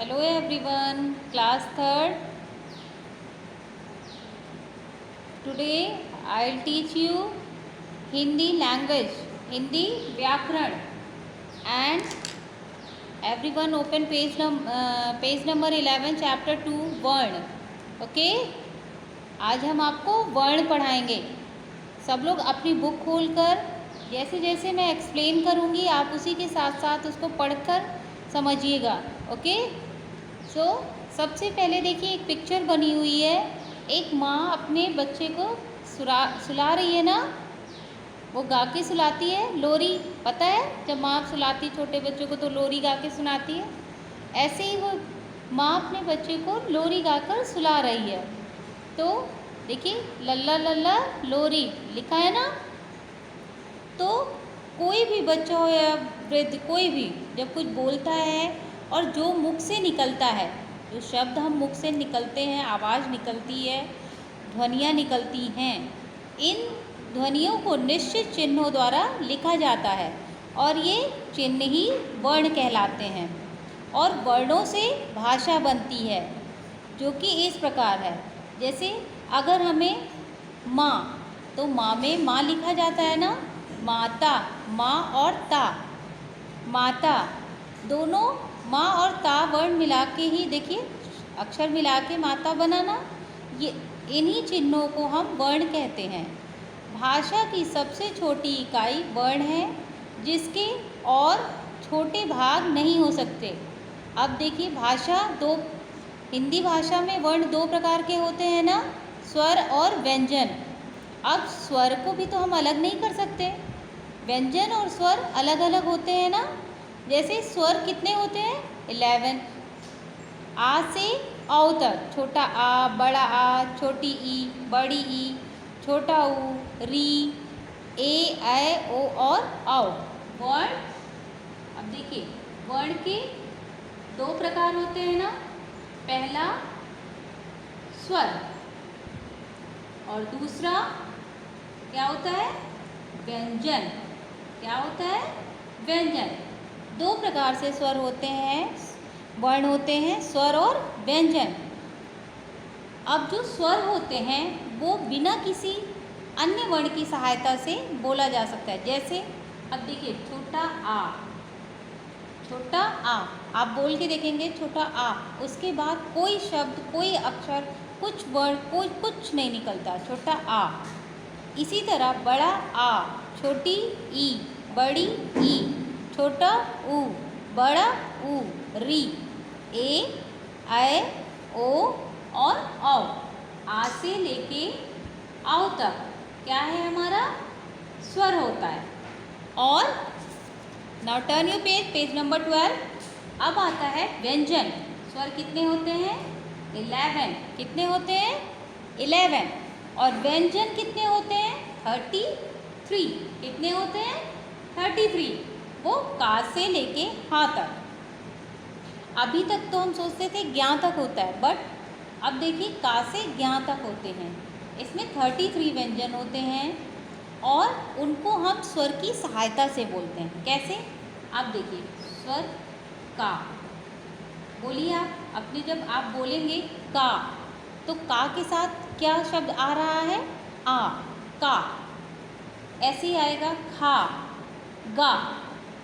Hello everyone, class third. Today I'll teach you Hindi language, Hindi व्याकरण and everyone open page number 11 chapter 2 वर्ण. Okay आज हम आपको वर्ण पढ़ाएंगे. सब लोग अपनी बुक खोलकर जैसे जैसे मैं एक्सप्लेन करूँगी आप उसी के साथ साथ उसको पढ़कर समझिएगा. ओके सो सबसे पहले देखिए एक पिक्चर बनी हुई है. एक माँ अपने बच्चे को सुला रही है ना. वो गा के सुलाती है लोरी. पता है जब माँ सुलाती छोटे बच्चों को तो लोरी गा के सुनाती है. ऐसे ही वो माँ अपने बच्चे को लोरी गाकर सुला रही है. तो देखिए लल्ला लल्ला लोरी लिखा है ना. तो कोई भी बच्चा हो या वृद्ध कोई भी जब कुछ बोलता है और जो मुख से निकलता है, जो शब्द हम मुख से निकलते हैं, आवाज़ निकलती है, ध्वनियाँ निकलती हैं, इन ध्वनियों को निश्चित चिन्हों द्वारा लिखा जाता है और ये चिन्ह ही वर्ण कहलाते हैं. और वर्णों से भाषा बनती है जो कि इस प्रकार है. जैसे अगर हमें माँ, तो माँ में माँ लिखा जाता है ना. माता, माँ और ता, माता. दोनों माँ और ता वर्ण मिला के ही देखिए अक्षर मिला के माता बनाना. ये इन्हीं चिन्हों को हम वर्ण कहते हैं. भाषा की सबसे छोटी इकाई वर्ण है जिसके और छोटे भाग नहीं हो सकते. अब देखिए भाषा दो, हिंदी भाषा में वर्ण दो प्रकार के होते हैं ना, स्वर और व्यंजन. अब स्वर को भी तो हम अलग नहीं कर सकते. व्यंजन और स्वर अलग अलग होते हैं ना. जैसे स्वर कितने होते हैं? 11. आ से औ तक. छोटा आ, बड़ा आ, छोटी ई, बड़ी ई, छोटा ऊ, री, ए, ऐ, ओ और औ. वर्ण. अब देखिए वर्ण के दो प्रकार होते हैं ना. पहला स्वर और दूसरा क्या होता है? व्यंजन. क्या होता है? व्यंजन. दो प्रकार से स्वर होते हैं, वर्ण होते हैं, स्वर और व्यंजन. अब जो स्वर होते हैं वो बिना किसी अन्य वर्ण की सहायता से बोला जा सकता है. जैसे अब देखिए छोटा आ, छोटा आ आप बोल के देखेंगे छोटा आ, उसके बाद कोई शब्द, कोई अक्षर, कुछ वर्ण, कोई कुछ नहीं निकलता. छोटा आ. इसी तरह बड़ा आ, छोटी ई, बड़ी ई, छोटा ऊ, बड़ा ऊ, री, ए, ऐ, ओ और औ. आ से लेके औ तक क्या है हमारा? स्वर होता है. और now turn you page number 12. अब आता है व्यंजन. स्वर कितने होते हैं? 11. कितने होते हैं? 11. और व्यंजन कितने होते हैं? 33. कितने होते हैं? 33. वो का से लेके हा तक. अभी तक तो हम सोचते थे ज्ञा तक होता है, बट अब देखिए का से ज्ञा तक होते हैं. इसमें 33 व्यंजन होते हैं और उनको हम स्वर की सहायता से बोलते हैं. कैसे? आप देखिए स्वर का बोलिए आप अपने. जब आप बोलेंगे का, तो का के साथ क्या शब्द आ रहा है? आ, का. ऐसे ही आएगा खा, गा.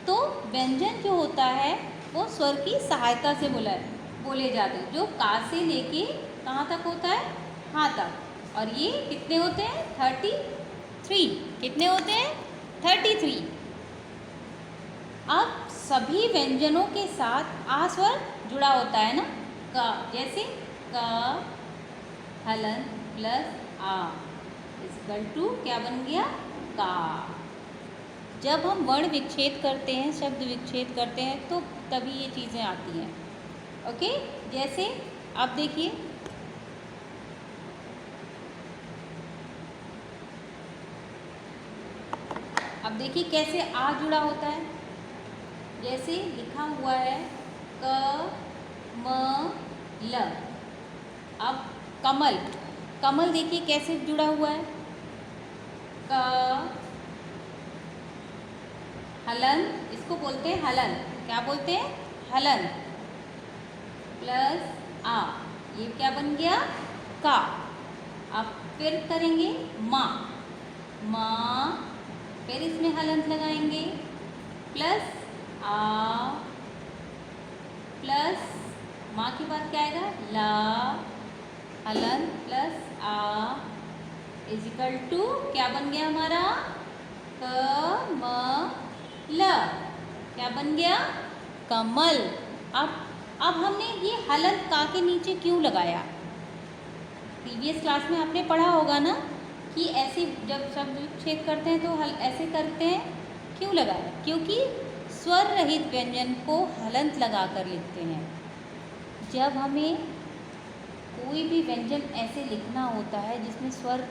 तो व्यंजन जो होता है वो स्वर की सहायता से बोले जाते हैं, जो का से लेके कहाँ तक होता है? हाँ तक. और ये कितने होते हैं? 33. कितने होते हैं? 33. अब सभी व्यंजनों के साथ आ स्वर जुड़ा होता है ना. का, जैसे का, हलन प्लस आ इक्वल टू क्या बन गया? का. जब हम वर्ण विच्छेद करते हैं, शब्द विच्छेद करते हैं, तो तभी ये चीज़ें आती हैं. ओके जैसे अब देखिए अब देखिए कैसे आ जुड़ा होता है. जैसे लिखा हुआ है क म ल. अब कमल, कमल देखिए कैसे जुड़ा हुआ है. क हलन, इसको बोलते हैं हलन. क्या बोलते हैं? हलन. प्लस आ, ये क्या बन गया? का। अब फिर करेंगे माँ, माँ, फिर इसमें हलंत लगाएंगे प्लस आ, प्लस माँ के बाद क्या आएगा? ला, हलंत प्लस आ इजिकल टू क्या बन गया हमारा? क म ल, क्या बन गया? कमल। अब हमने ये हलंत का के नीचे क्यों लगाया? प्रीवियस क्लास में आपने पढ़ा होगा ना कि ऐसे जब शब्द विच्छेद करते हैं तो ऐसे करते हैं, क्यों लगाया? क्योंकि स्वर रहित व्यंजन को हलंत लगाकर लिखते हैं। जब हमें कोई भी व्यंजन ऐसे लिखना होता है जिसमें स्वर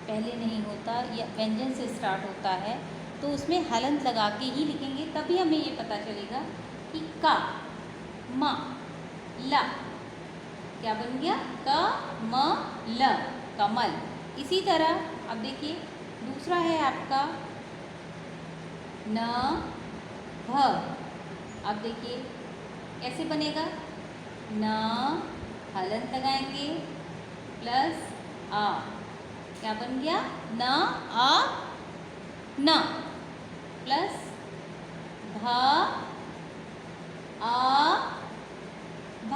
पहले नहीं होता या व्यंजन से स्टार्ट होता है, तो उसमें हलंत लगा के ही लिखेंगे, तभी हमें ये पता चलेगा कि का, म, ला क्या बन गया? क म ल, कमल। इसी तरह अब देखिए दूसरा है आपका न भ। अब देखिए कैसे बनेगा? न, हलंत लगाएंगे प्लस आ, क्या बन गया? न आ न, प्लस भ आ भ,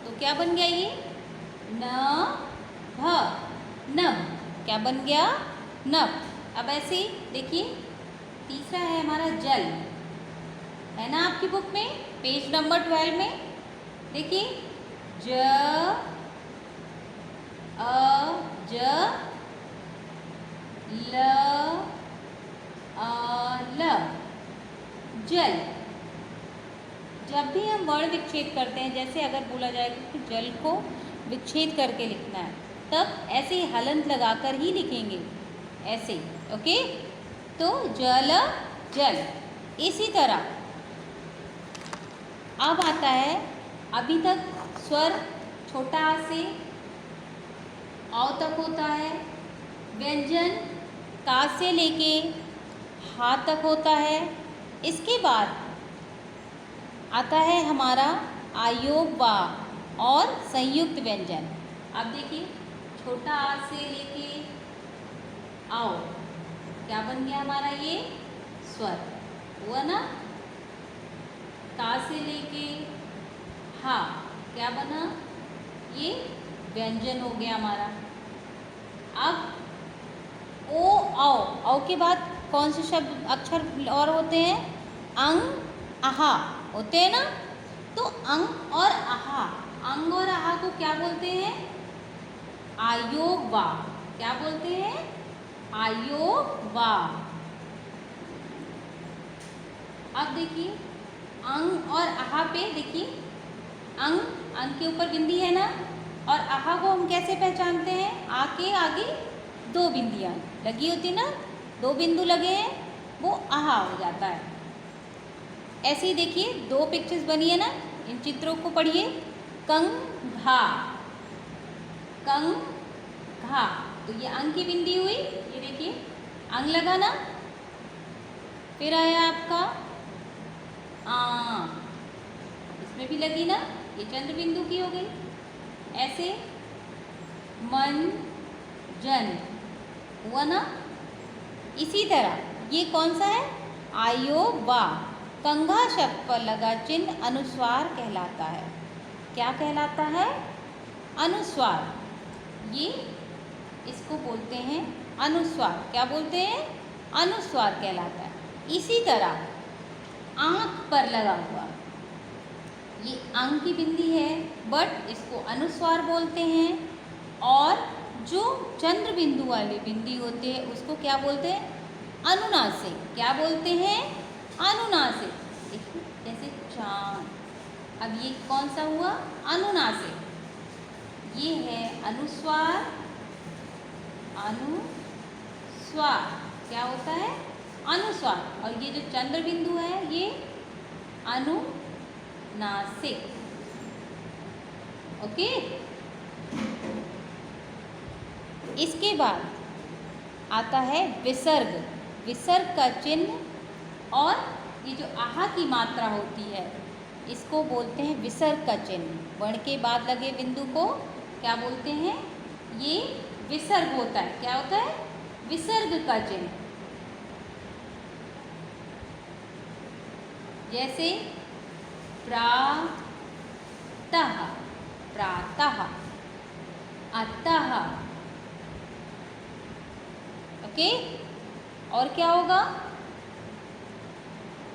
तो क्या बन गया ये? न भ, नभ। क्या बन गया? नभ। अब ऐसे देखिए तीसरा है हमारा जल, है ना आपकी बुक में पेज नंबर 12 में। देखिए ज अ ज ल अ ल, जल। जब भी हम वर्ण विच्छेद करते हैं, जैसे अगर बोला जाएगा कि जल को विच्छेद करके लिखना है, तब ऐसे हलंत लगाकर ही लिखेंगे, ऐसे। ओके, तो जल, जल। इसी तरह अब आता है, अभी तक स्वर छोटा आ से औ तक होता है, व्यंजन का से लेके हा तक होता है। इसके बाद आता है हमारा आयोग वा और संयुक्त व्यंजन। अब देखिए छोटा आ से लेके आओ, क्या बन गया हमारा? ये स्वर हुआ ना। का से लेके हा क्या बना? ये व्यंजन हो गया हमारा। अब ओ औ, औ के बाद कौन से शब्द अक्षर और होते हैं? अंग, आहा होते हैं ना। तो अंग और आहा, अंग और आहा को क्या बोलते हैं? आयोग वा। क्या बोलते हैं? आयोग वा। अब देखिए अंग और आहा पे देखिए, अंग, अंग के ऊपर बिंदी है ना, और आहा को हम कैसे पहचानते हैं? आ के आगे दो बिंदियां लगी होती ना, दो बिंदु लगे हैं, वो आहा हो जाता है। ऐसे ही देखिए दो पिक्चर्स बनी है ना, इन चित्रों को पढ़िए। कंग घा, कंग घा, तो ये अंग की बिंदी हुई, ये देखिए अंग लगा ना। फिर आया आपका आ, इसमें भी लगी ना, ये चंद्र बिंदु की हो गई। ऐसे मन, जन हुआ ना। इसी तरह ये कौन सा है? आयोग वा, कंघा शब्द पर लगा चिन्ह अनुस्वार कहलाता है। क्या कहलाता है? अनुस्वार। ये इसको बोलते हैं अनुस्वार। क्या बोलते हैं? अनुस्वार कहलाता है। इसी तरह आंख पर लगा हुआ, ये अंग की बिंदी है, बट इसको अनुस्वार बोलते हैं। और जो चंद्र बिंदु वाले बिंदी होते हैं उसको क्या बोलते हैं? अनुनासिक। क्या बोलते हैं? अनुनासिक। देखिए जैसे चांद, अब ये कौन सा हुआ? अनुनासिक। ये है अनुस्वार, अनुस्वार। क्या होता है? अनुस्वार। और ये जो चंद्र बिंदु है ये अनुनासिक। ओके। इसके बाद आता है विसर्ग। विसर्ग का चिन्ह, और ये जो आहा की मात्रा होती है इसको बोलते हैं विसर्ग का चिन्ह। वर्ण के बाद लगे बिंदु को क्या बोलते हैं? ये विसर्ग होता है। क्या होता है? विसर्ग का चिन्ह। जैसे प्रातः, प्रातः, अतः। ओके, और क्या होगा?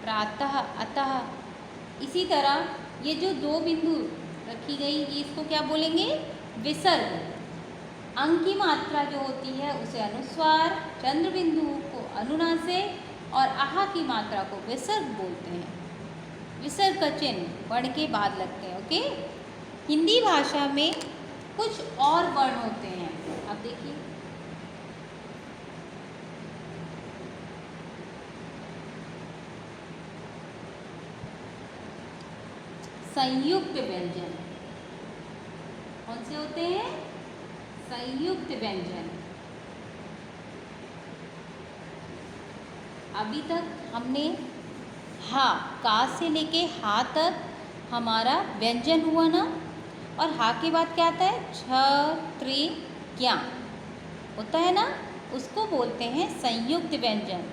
प्रातः, अतः। इसी तरह ये जो दो बिंदु रखी गई, ये इसको क्या बोलेंगे? विसर्ग। अंग की मात्रा जो होती है उसे अनुस्वार, चंद्र बिंदु को अनुनासिक और आहा की मात्रा को विसर्ग बोलते हैं। विसर्ग का चिन्ह वर्ण के बाद लगते हैं। ओके, हिंदी भाषा में कुछ और वर्ण होते हैं। अब देखिए, संयुक्त व्यंजन। कौन से होते हैं? संयुक्त व्यंजन। अभी तक हमने हा, का से लेके हा तक हमारा व्यंजन हुआ ना, और हा के बाद क्या आता है? छ, त्रि, ज्ञा होता है ना, उसको बोलते हैं संयुक्त व्यंजन।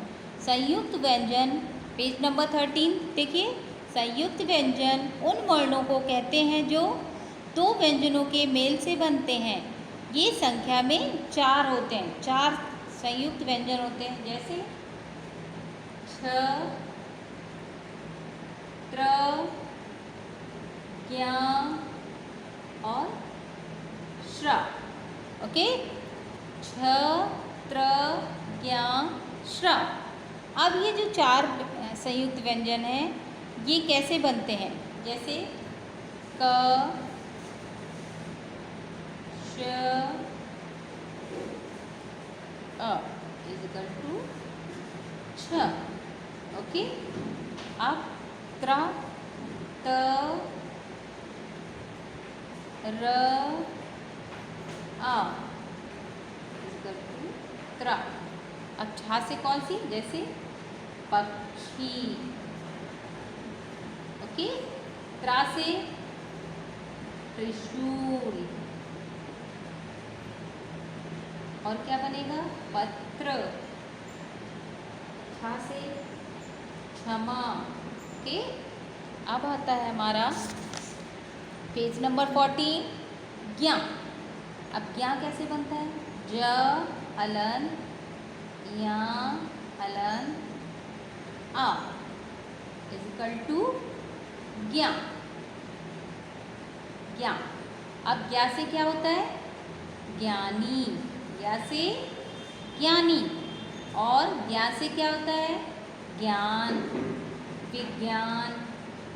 संयुक्त व्यंजन पेज नंबर 13 देखिए। संयुक्त व्यंजन उन वर्णों को कहते हैं जो दो व्यंजनों के मेल से बनते हैं। ये संख्या में 4 होते हैं। 4 संयुक्त व्यंजन होते हैं। जैसे छ, त्र, ज्ञा और श्र। ओके, छ, त्र, ज्ञा, श्र। अब ये जो 4 संयुक्त व्यंजन हैं, ये कैसे बनते हैं? जैसे क, श, अ इज इक्वल टू छ। ओके, अब त्र, त, र, आ इज इक्वल टू त्र। अब छा से कौन सी? जैसे पक्षी। ओके, त्रा से त्रिशूल। और क्या बनेगा? पत्र। छा से क्षमा। ओके, अब आता है हमारा पेज नंबर 14 ज्ञा। अब ज्ञा कैसे बनता है? ज, हलन, या, हलन, आ इज इक्वल टू ज्ञा। ज्ञा। अब ज्ञा से क्या होता है? ज्ञानी। ज्ञा से ज्ञानी। और ज्ञा से क्या होता है? ज्ञान, विज्ञान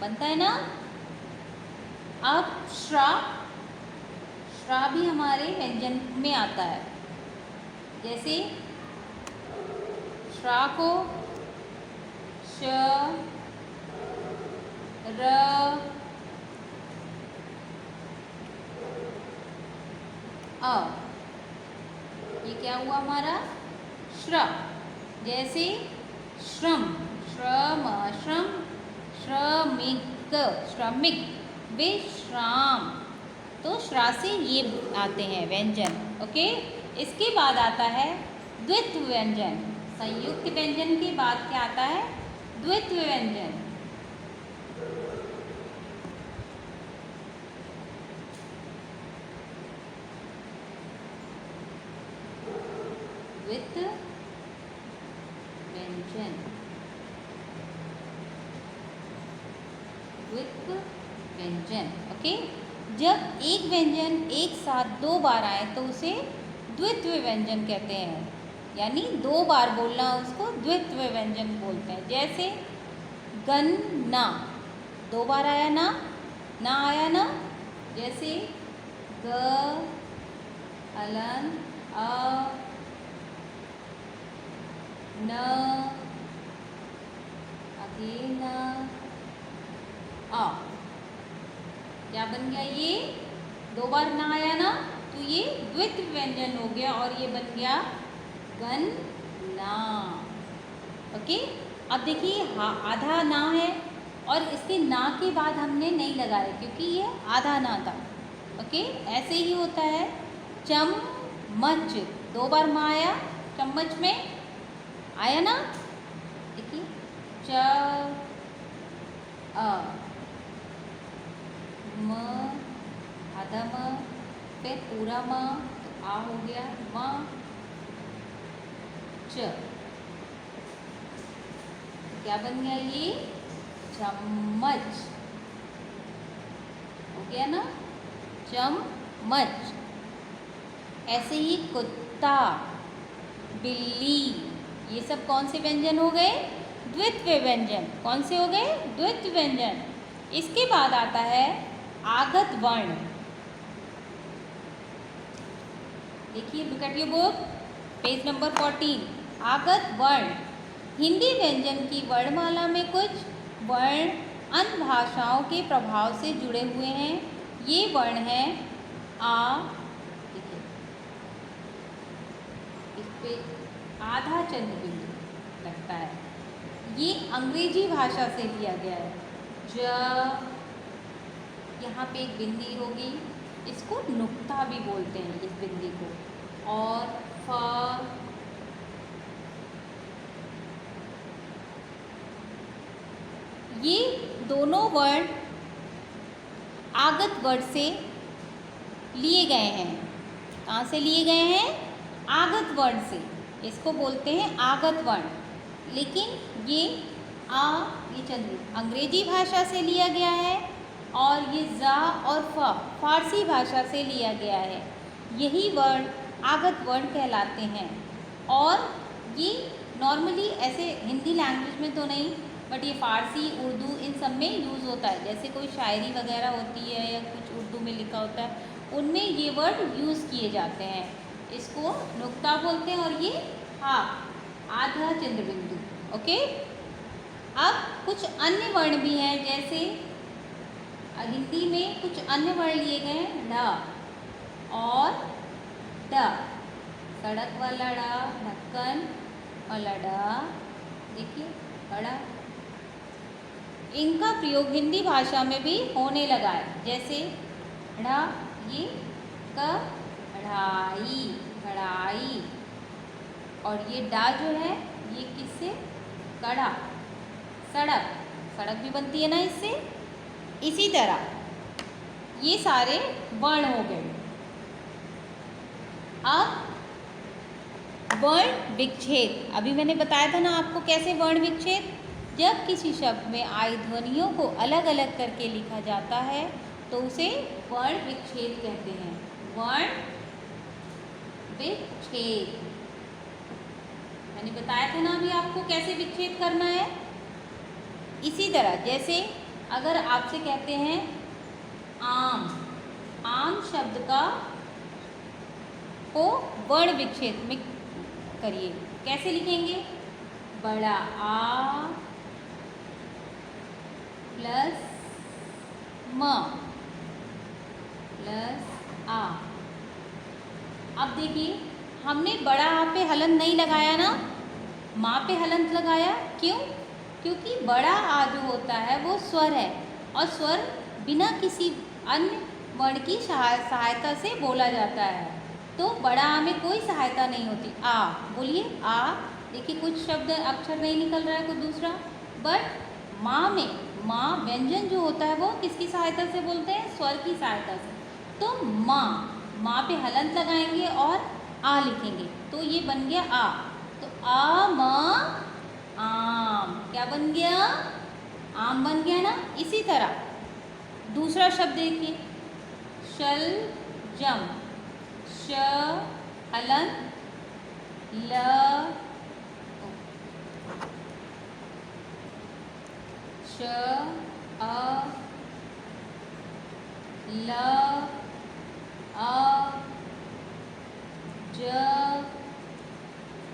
बनता है ना। अब श्रा, श्रा भी हमारे व्यंजन में आता है। जैसे श्रा को श, र, अ, ये क्या हुआ हमारा? श्र। जैसे श्रम, श्रम, श्रम, श्रमिक, श्रमिक, विश्राम। तो श्रा से ये आते हैं व्यंजन। ओके, इसके बाद आता है द्वित्व व्यंजन। संयुक्त व्यंजन के बाद क्या आता है? द्वित्व व्यंजन। द्वित्व व्यंजन, द्वित्व व्यंजन। ओके, जब एक व्यंजन एक साथ 2 बार आए तो उसे द्वित्व व्यंजन कहते हैं। यानी 2 बार बोलना, उसको द्वित्व व्यंजन बोलते हैं। जैसे गन्ना, 2 बार आया ना, ना आया ना। जैसे ग, हलन, अ, न, अगेन, आ। क्या बन गया? ये 2 बार ना आया ना, तो ये द्वित्व व्यंजन हो गया और ये बन गया गन्ना। ओके, अब देखिए आधा ना है और इसके ना के बाद हमने नहीं लगाया क्योंकि ये आधा ना था। ओके, ऐसे ही होता है चम्मच, 2 बार म आया चम्मच में, आया ना। देखिए च म, आधा म, फिर पूरा म, तो आ हो गया म च, क्या बन गया ये चम्मच, हो गया ना चम्मच। ऐसे ही कुत्ता, बिल्ली, ये सब कौन से व्यंजन हो गए? द्वित्व व्यंजन। कौन से हो गए? द्वित्व व्यंजन। इसके बाद आता है आगत वर्ण। देखिए, look at your book, page number 14। आगत वर्ण हिंदी व्यंजन की वर्णमाला में कुछ वर्ण अन्य भाषाओं के प्रभाव से जुड़े हुए हैं। ये वर्ण हैं आ, देखिए इस पे आधा चंद्र बिंदु लगता है, ये अंग्रेजी भाषा से लिया गया है। ज, यहाँ पे एक बिंदी होगी, इसको नुक्ता भी बोलते हैं इस बिंदी को। और फ, ये दोनों वर्ण आगत वर्ण से लिए गए हैं। कहाँ से लिए गए हैं? आगत वर्ण से। इसको बोलते हैं आगत वर्ण। लेकिन ये ये चंद्र अंग्रेजी भाषा से लिया गया है और ये जा और फ फारसी भाषा से लिया गया है। यही वर्ण आगत वर्ण कहलाते हैं। और ये नॉर्मली ऐसे हिंदी लैंग्वेज में तो नहीं, बट ये फारसी, उर्दू, इन सब में यूज़ होता है। जैसे कोई शायरी वगैरह होती है या कुछ उर्दू में लिखा होता है, उनमें ये वर्ड यूज़ किए जाते हैं। इसको नुक्ता बोलते हैं और ये आधा चंद्र बिंदु। ओके, अब कुछ अन्य वर्ण भी हैं, जैसे हिंदी में कुछ अन्य वर्ण लिए गए हैं, ढ और ड, सड़क वाला ड, ढक्कन वाला ड, देखिए बड़ा। इनका प्रयोग हिंदी भाषा में भी होने लगा है, जैसे ढ़, ये कढ़ाई, कढ़ाई। और ये डा जो है ये किससे? कड़ा, सड़क, सड़क भी बनती है ना इससे। इसी तरह ये सारे वर्ण हो गए। अब वर्ण विच्छेद, अभी मैंने बताया था ना आपको कैसे वर्ण विच्छेद। जब किसी शब्द में आई ध्वनियों को अलग अलग करके लिखा जाता है तो उसे वर्ण विच्छेद कहते हैं। वर्ण विच्छेद, मैंने बताया था ना अभी आपको कैसे विच्छेद करना है। इसी तरह जैसे अगर आपसे कहते हैं आम, आम शब्द का को वर्ण विच्छेद में करिए, कैसे लिखेंगे? बड़ा आ प्लस म प्लस आ। अब देखिए, हमने बड़ा आ पे हलंत नहीं लगाया ना, माँ पे हलंत लगाया। क्यों? क्योंकि बड़ा आ जो होता है वो स्वर है, और स्वर बिना किसी अन्य वर्ण की सहायता से बोला जाता है। तो बड़ा आ में कोई सहायता नहीं होती। आ बोलिए, आ। देखिए कुछ शब्द अक्षर नहीं निकल रहा है, कुछ दूसरा। बट माँ में, माँ व्यंजन जो होता है वो किसकी सहायता से बोलते हैं? स्वर की सहायता से। तो माँ, माँ पे हलंत लगाएंगे और आ लिखेंगे, तो ये बन गया आ। तो आ म आम, क्या बन गया? आम बन गया ना। इसी तरह दूसरा शब्द देखिए, शलजम, श हलंत, ल श अ ल अ ज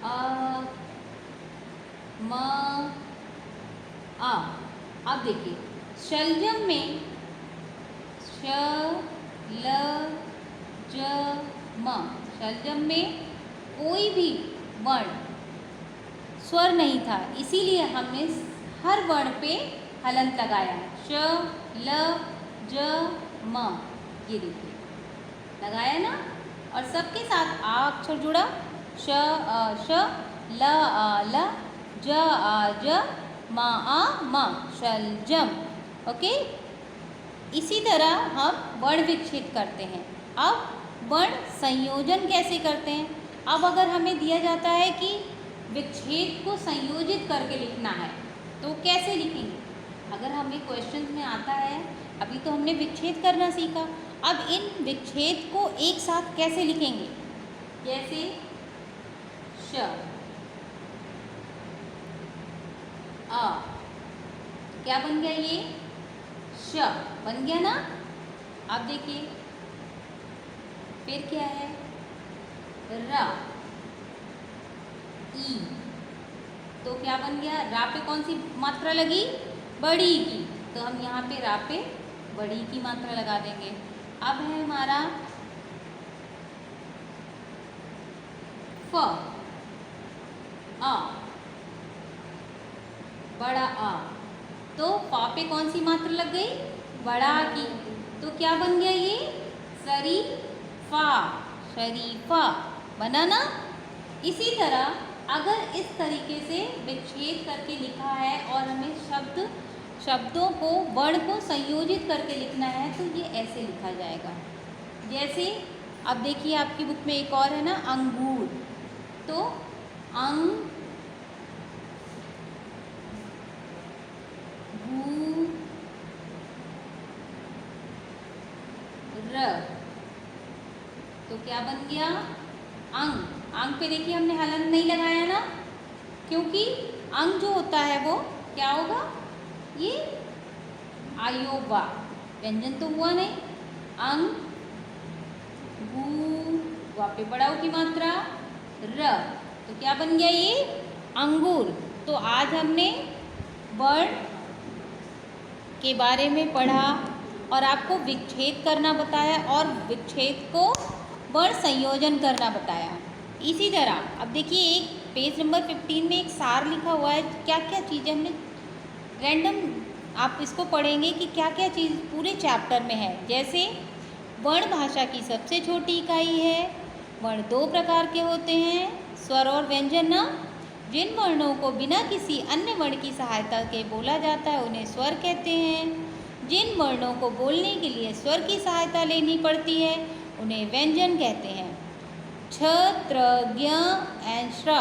अ म आ। अब देखिए शलजम में श ल ज म, शलजम में कोई भी वर्ण स्वर नहीं था, इसीलिए हमने हर वर्ण पे हलंत लगाया है। श ल ज म, ये देखिए लगाया ना। और सबके साथ आ अक्षर जुड़ा, श श ल ल ज ज म म, शलजम। ओके, इसी तरह हम वर्ण विच्छेद करते हैं। अब वर्ण संयोजन कैसे करते हैं? अब अगर हमें दिया जाता है कि विच्छेद को संयोजित करके लिखना है तो कैसे लिखेंगे? अगर हमें क्वेश्चन में आता है, अभी तो हमने विच्छेद करना सीखा, अब इन विच्छेद को एक साथ कैसे लिखेंगे? जैसे श अ, क्या बन गया? ये श बन गया ना। अब देखिए फिर क्या है? र ई, तो क्या बन गया? रा पे कौन सी मात्रा लगी? बड़ी की, तो हम यहाँ पे रा पे बड़ी की मात्रा लगा देंगे। अब है हमारा फ अ, बड़ा अ, तो फ पे कौन सी मात्रा लग गई? बड़ा की, तो क्या बन गया? ये शरीफा, शरीफा बना ना। इसी तरह अगर इस तरीके से विच्छेद करके लिखा है और हमें शब्दों को, वर्ण को संयोजित करके लिखना है तो ये ऐसे लिखा जाएगा। जैसे अब देखिए आपकी बुक में एक और है ना, अंगूर, तो र, तो क्या बन गया? अंग। अंग पे देखिए हमने हलंत नहीं लगाया ना, क्योंकि अंग जो होता है वो क्या होगा? ये आयोवा, व्यंजन तो हुआ नहीं। अंग वा पे बड़ा की मात्रा र, तो क्या बन गया? ये अंगूर। तो आज हमने वर्ण के बारे में पढ़ा और आपको विच्छेद करना बताया और विच्छेद को वर्ण संयोजन करना बताया। इसी तरह अब देखिए एक पेज नंबर 15 में एक सार लिखा हुआ है, क्या क्या चीज़ें हमने रैंडम आप इसको पढ़ेंगे कि क्या क्या चीज़ पूरे चैप्टर में है। जैसे वर्ण भाषा की सबसे छोटी इकाई है। वर्ण दो प्रकार के होते हैं, स्वर और व्यंजन ना। जिन वर्णों को बिना किसी अन्य वर्ण की सहायता के बोला जाता है उन्हें स्वर कहते हैं। जिन वर्णों को बोलने के लिए स्वर की सहायता लेनी पड़ती है उन्हें व्यंजन कहते हैं। छ, त्र, ज्ञ एंड श्र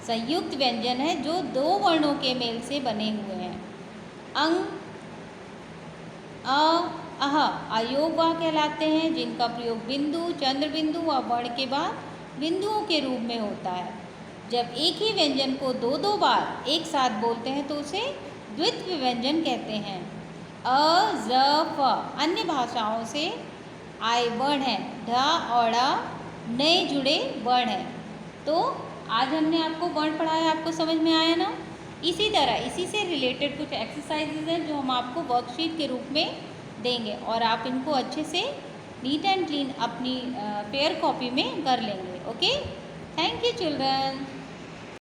संयुक्त व्यंजन है जो दो वर्णों के मेल से बने हुए हैं। अंग, अ, अह अयोग वा कहलाते हैं, जिनका प्रयोग बिंदु, चंद्र बिंदु व वर्ण के बाद बिंदुओं के रूप में होता है। जब एक ही व्यंजन को दो दो बार एक साथ बोलते हैं तो उसे द्वित्व व्यंजन कहते हैं। अ, ज, फ अन्य भाषाओं से आए वर्ण हैं। ढ और ड़ नए जुड़े वर्ण हैं। तो आज हमने आपको वर्ण पढ़ाया, आपको समझ में आया ना। इसी तरह इसी से रिलेटेड कुछ एक्सरसाइजेज हैं जो हम आपको वर्कशीट के रूप में देंगे और आप इनको अच्छे से नीट एंड क्लीन अपनी फेयर कॉपी में कर लेंगे। Okay, thank you children.